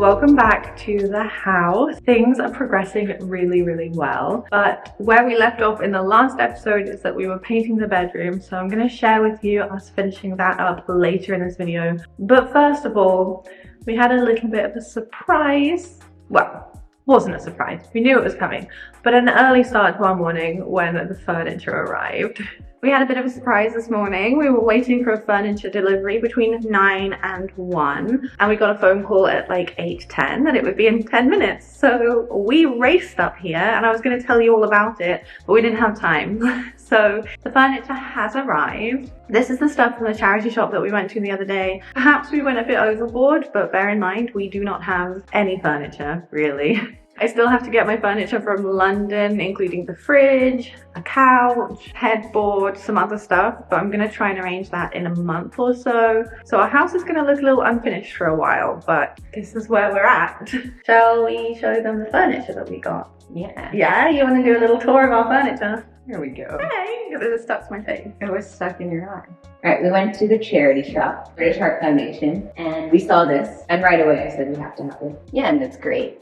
Welcome back to the house. Things are progressing really well, but where we left off in the last episode is that we were painting the bedroom, so I'm going to share with you us finishing that up later in this video. But first of all, we had a little bit of a surprise. Well, wasn't a surprise, we knew it was coming, but an early start to our morning when the furniture arrived. We had a bit of a surprise this morning. We were waiting for a furniture delivery between 9 and 1, and we got a phone call at like 8:10 that it would be in 10 minutes. So we raced up here, and I was going to tell you all about it, but we didn't have time. So the furniture has arrived. This is the stuff from the charity shop that we went to the other day. Perhaps we went a bit overboard, but bear in mind, we do not have any furniture, really. I still have to get my furniture from London, including the fridge, a couch, headboard, some other stuff, but I'm going to try and arrange that in a month or so. So our house is going to look a little unfinished for a while, but this is where we're at. Shall we show them the furniture that we got? Yeah. Yeah, you want to do a little tour of our furniture? Here we go. Hey, because it stuck to my face. It was stuck in your eye. All right, we went to the charity shop, British Heart Foundation, and we saw this, and right away I said we have to have it. Yeah, and it's great.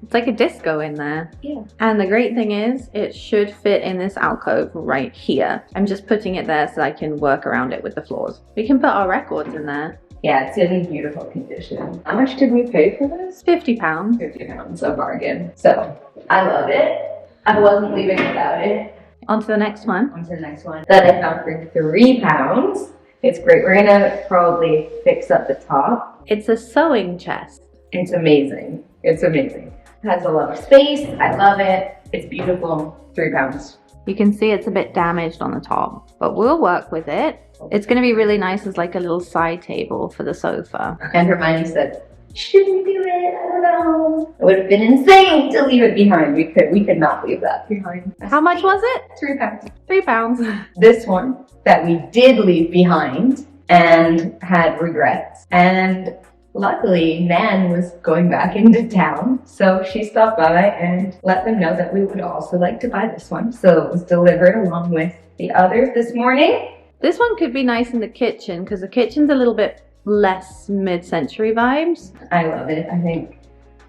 It's like a disco in there. Yeah. And the great thing is, it should fit in this alcove right here. I'm just putting it there so I can work around it with the floors. We can put our records in there. Yeah, it's in beautiful condition. How much did we pay for this? £50. £50, a bargain. So, I love it. I wasn't leaving without it. On to the next one. On to the next one. That I found for £3. It's great. We're gonna probably fix up the top. It's a sewing chest. It's amazing. It's amazing. It has a lot of space. I love it. It's beautiful. £3. You can see it's a bit damaged on the top, but we'll work with it. It's going to be really nice as like a little side table for the sofa. And Hermione said, shouldn't do it, I don't know. It would have been insane to leave it behind. We could not leave that behind. How much was it? £3. £3. This one that we did leave behind and had regrets. And luckily, Nan was going back into town, so she stopped by and let them know that we would also like to buy this one. So it was delivered along with the others this morning. This one could be nice in the kitchen because the kitchen's a little bit less mid-century vibes. I love it. I think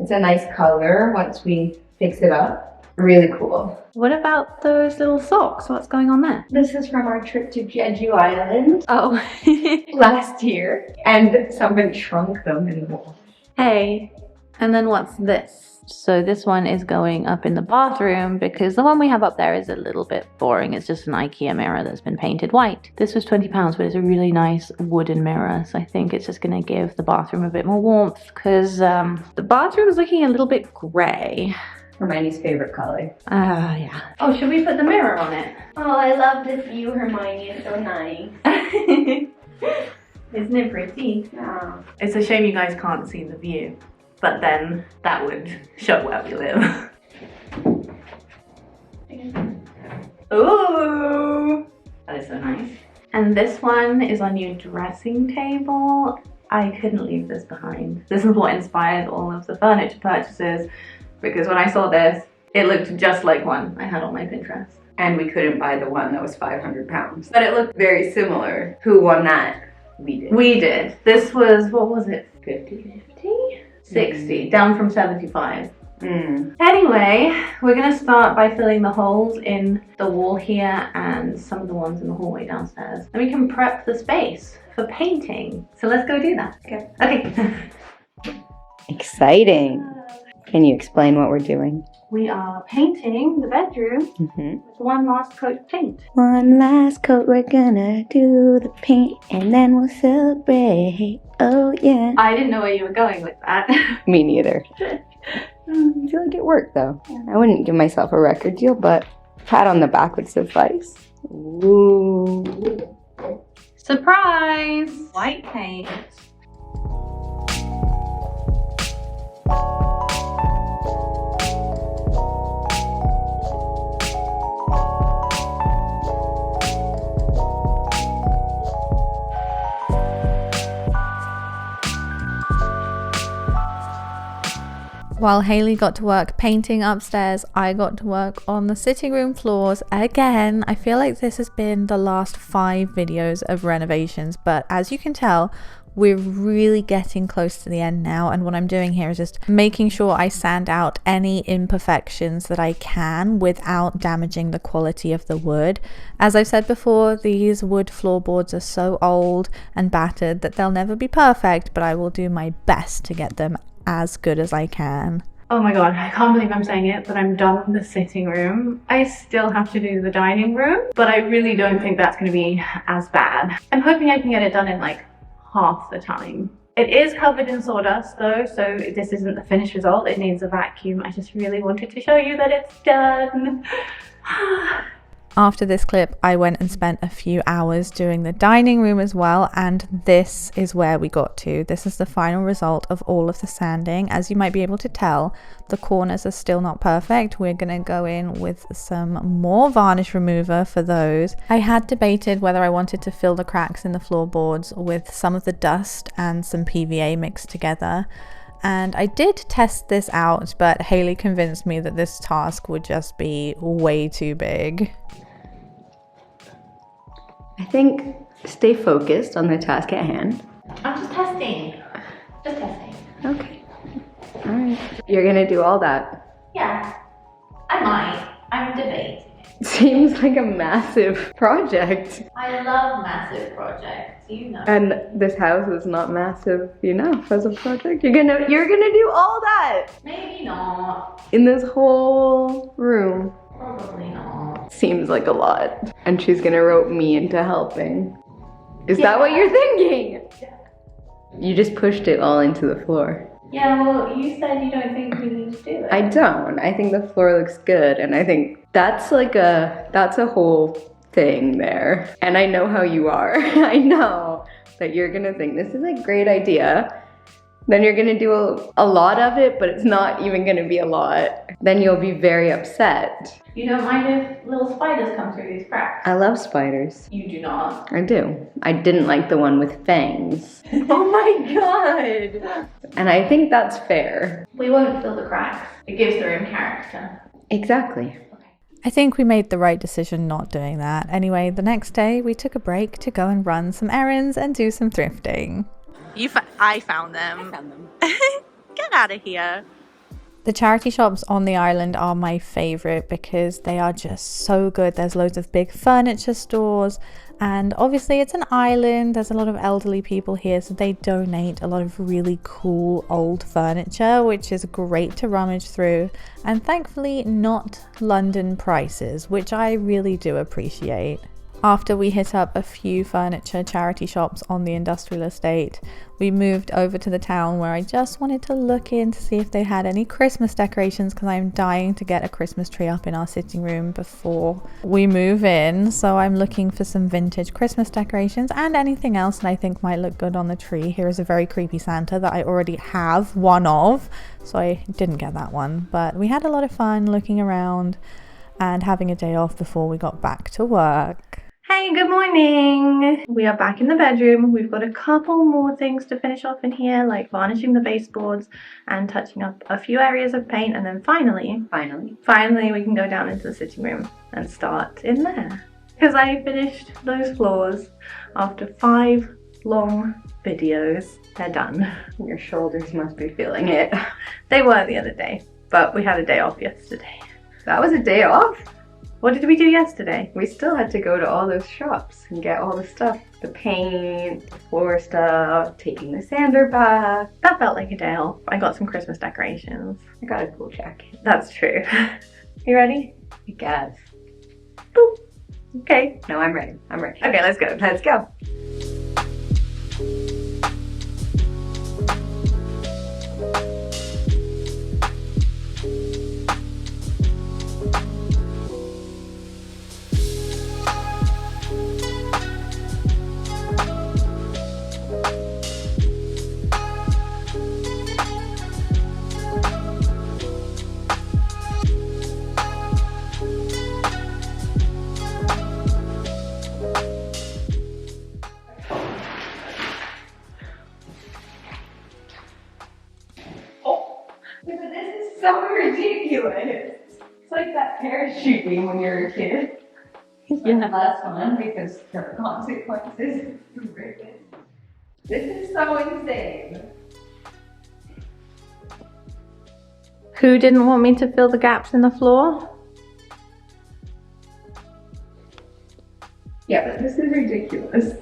it's a nice color once we fix it up. Really cool. What about those little socks? What's going on there? This is from our trip to Jeju Island Oh. last year, and somebody shrunk them in the wash. Hey, and then what's this? So this one is going up in the bathroom because the one we have up there is a little bit boring. It's just an IKEA mirror that's been painted white. This was £20, but it's a really nice wooden mirror. So I think it's just going to give the bathroom a bit more warmth because the bathroom is looking a little bit grey. Hermione's favorite color. Yeah. Oh, should we put the mirror on it? Oh, I love this view, Hermione. It's so nice. Isn't it pretty? Oh. It's a shame you guys can't see the view, but then that would show where we live. Ooh, that is so nice. And this one is our new dressing table. I couldn't leave this behind. This is what inspired all of the furniture purchases, because when I saw this, it looked just like one I had on my Pinterest. And we couldn't buy the one that was £500. But it looked very similar. Who won that? We did. We did. This was, what was it? 50? 60, down from 75. Mm. Anyway, we're going to start by filling the holes in the wall here and some of the ones in the hallway downstairs. Then we can prep the space for painting. So let's go do that. Okay. Exciting. Can you explain what we're doing? We are painting the bedroom with one last coat of paint. One last coat, we're gonna do the paint, and then we'll celebrate. Oh yeah. I didn't know where you were going with that. Me neither. I feel like it worked though. I wouldn't give myself a record deal, but a pat on the back would suffice. Ooh. Surprise! White paint. While Hayley got to work painting upstairs, I got to work on the sitting room floors again. I feel like this has been the last 5 videos of renovations, but as you can tell, we're really getting close to the end now, and what I'm doing here is just making sure I sand out any imperfections that I can without damaging the quality of the wood. As I've said before, these wood floorboards are so old and battered that they'll never be perfect, but I will do my best to get them as good as I can. Oh my god, I can't believe I'm saying it, but I'm done with the sitting room. I still have to do the dining room, but I really don't think that's going to be as bad. I'm hoping I can get it done in like half the time. It is covered in sawdust though, so this isn't the finished result. It needs a vacuum. I just really wanted to show you that it's done. After this clip, I went and spent a few hours doing the dining room as well, and this is where we got to. This is the final result of all of the sanding. As you might be able to tell, the corners are still not perfect. We're going to go in with some more varnish remover for those. I had debated whether I wanted to fill the cracks in the floorboards with some of the dust and some PVA mixed together. And I did test this out, but Hayley convinced me that this task would just be way too big. I think stay focused on the task at hand. I'm just testing. Just testing. Okay. All right. You're gonna do all that. Yeah, I might. I'm debating. Seems like a massive project. I love massive projects, you know. And this house is not massive enough as a project. You're gonna do all that Maybe not. in this whole room. Probably not. Seems like a lot. And she's gonna rope me into helping. Is that what you're thinking? Yeah. You just pushed it all into the floor. Yeah, well, you said you don't think we need to do it. I don't. I think the floor looks good, and I think that's a whole thing there. And I know how you are. I know that you're gonna think this is a great idea. Then you're gonna do a lot of it, but it's not even gonna be a lot. Then you'll be very upset. You don't mind if little spiders come through these cracks? I love spiders. You do not. I do. I didn't like the one with fangs. Oh my god! And I think that's fair. We won't fill the cracks. It gives the room character. Exactly. I think we made the right decision not doing that. Anyway, the next day we took a break to go and run some errands and do some thrifting. I found them. Get out of here. The charity shops on the island are my favorite because they are just so good. There's loads of big furniture stores, and obviously it's an island. There's a lot of elderly people here, so they donate a lot of really cool old furniture, which is great to rummage through, and thankfully not London prices, which I really do appreciate. After we hit up a few furniture charity shops on the industrial estate, we moved over to the town where I just wanted to look in to see if they had any Christmas decorations, because I'm dying to get a Christmas tree up in our sitting room before we move in. So I'm looking for some vintage Christmas decorations and anything else that I think might look good on the tree. Here is a very creepy Santa that I already have one of, so I didn't get that one. But we had a lot of fun looking around and having a day off before we got back to work. Hey, good morning! We are back in the bedroom. We've got a couple more things to finish off in here, like varnishing the baseboards and touching up a few areas of paint, and then finally we can go down into the sitting room and start in there. Because I finished those floors after 5 long videos. They're done. Your shoulders must be feeling it. They were the other day, but we had a day off yesterday. That was a day off? What did we do yesterday? We still had to go to all those shops and get all the stuff. The paint, the floor stuff, taking the sander back. That felt like a day off. I got some Christmas decorations. I got a cool jacket. That's true. You ready? I guess. Boop. Okay. No, I'm ready. I'm ready. Okay, let's go. Let's go. so ridiculous. It's like that parachuting when you're a kid. Yeah. Less fun because there are consequences. This is so insane. Who didn't want me to fill the gaps in the floor? Yeah, but this is ridiculous.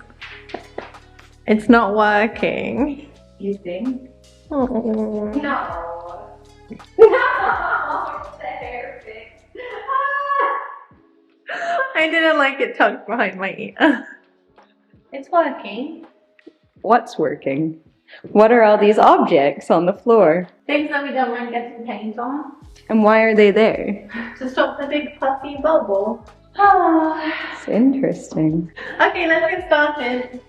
It's not working. You think? Oh. No. No! It's the hair fix. I didn't like it tucked behind my ear. It's working. What's working? What are all these objects on the floor? Things that we don't want to get some paint on. And why are they there? To stop the big puffy bubble. It's interesting. Okay, let's get started.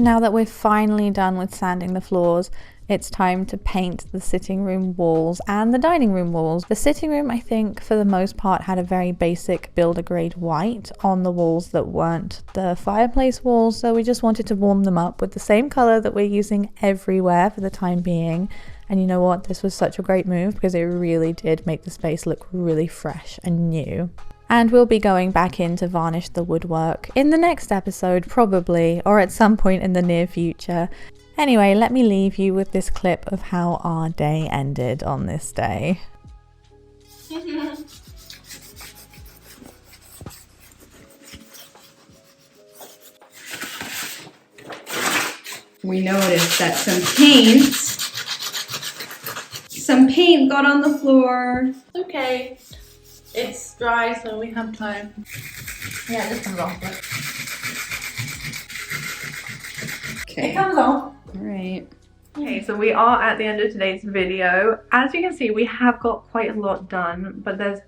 Now that we're finally done with sanding the floors, it's time to paint the sitting room walls and the dining room walls. The sitting room, I think, for the most part, had a very basic builder grade white on the walls that weren't the fireplace walls, so we just wanted to warm them up with the same color that we're using everywhere for the time being. And you know what? This was such a great move because it really did make the space look really fresh and new. And we'll be going back in to varnish the woodwork in the next episode, probably, or at some point in the near future. Anyway, let me leave you with this clip of how our day ended on this day. We noticed that some paint got on the floor. Okay. It's dry, so we have time. Yeah, this comes off. Okay. It comes off. Alright. Okay, so we are at the end of today's video. As you can see, we have got quite a lot done, but there's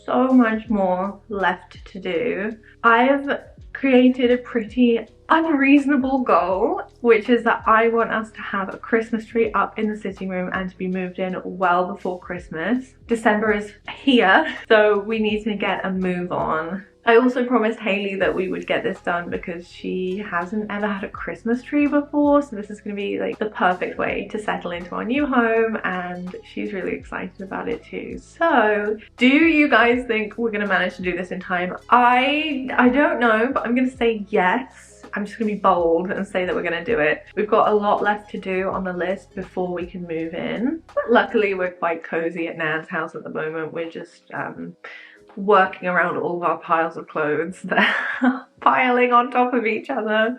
so much more left to do. I've created a pretty unreasonable goal, which is that I want us to have a Christmas tree up in the sitting room and to be moved in well before Christmas. December is here, so we need to get a move on. I also promised Hayley that we would get this done because she hasn't ever had a Christmas tree before, so this is going to be like the perfect way to settle into our new home, and she's really excited about it too. So, do you guys think we're going to manage to do this in time? I don't know, but I'm going to say yes. I'm just gonna be bold and say that we're gonna do it. We've got a lot left to do on the list before we can move in. But luckily we're quite cozy at Nan's house at the moment. We're just working around all of our piles of clothes that are piling on top of each other.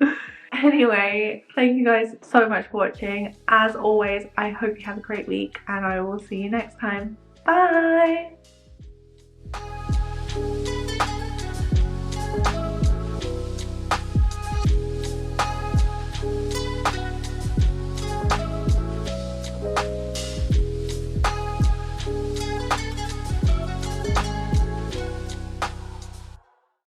Anyway, thank you guys so much for watching. As always, I hope you have a great week and I will see you next time. Bye!